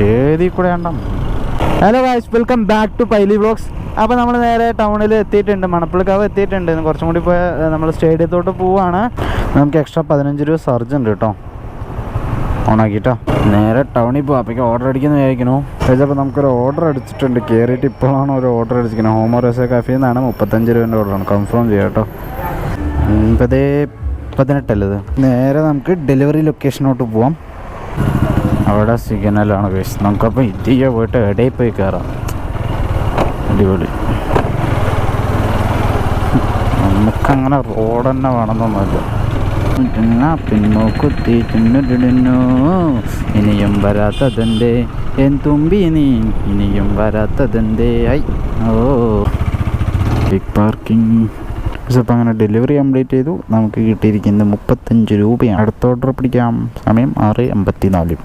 ഏതി കൂടെ ഉണ്ടോ. Hello guys, welcome back to Paily vlogs. അപ്പോൾ നമ്മൾ നേരെ ടൗണിൽ എത്തിയിട്ടുണ്ട്, മണപ്പുള്ളിക്കാവ് എത്തിയിട്ടുണ്ട്. കുറച്ചും കൂടി പോയി നമ്മൾ സ്റ്റേഡിയത്തോട്ട് പോവുകയാണ്. നമുക്ക് എക്സ്ട്രാ 15 രൂപ ചാർജ് ഉണ്ട് കേട്ടോ, ഓണാക്കിട്ടോ. നേരെ ടൗണിൽ പോകാം. അപ്പോഴേക്കും ഓർഡർ അടിക്കുന്ന വിചാരിക്കണോ. അപ്പോൾ നമുക്കൊരു ഓർഡർ അടിച്ചിട്ടുണ്ട്, കയറിയിട്ട് ഇപ്പോഴാണ് ഒരു ഓർഡർ അടിച്ചിരിക്കുന്നത്. ഹോമർ റോസ കാഫിയിൽ നിന്നാണ് 35 രൂപേൻ്റെ ഓർഡറാണ്. കൺഫേം ചെയ്യാം കേട്ടോ. ഇപ്പോൾ 18 അല്ലത്. നേരെ നമുക്ക് ഡെലിവറി ലൊക്കേഷനോട്ട് പോവാം. അവിടെ സിഗ്നലാണ് ഗൈസ്. നമുക്കപ്പോൾ ഇതിയെ പോയിട്ട് ഇടയിൽ പോയി കയറാം. അടിപൊളി. നമുക്കങ്ങനെ റോഡ് തന്നെ വേണമെന്നൊന്നുമില്ല. പിന്നോക്കുത്തി ചിന്നിടുന്നു ഇനിയും വരാത്തതെന്തേ എൻ തുമ്പി നീ ഇനിയും വരാത്തതെന്തേ. ഐ ഓ ബിഗ് പാർക്കിംഗ്. അപ്പോൾ അങ്ങനെ ഡെലിവറി കംപ്ലീറ്റ് ചെയ്തു. നമുക്ക് കിട്ടിയിരിക്കുന്നത് 35 രൂപയാണ്. അടുത്ത ഓർഡർ പിടിക്കാം. സമയം 6:54.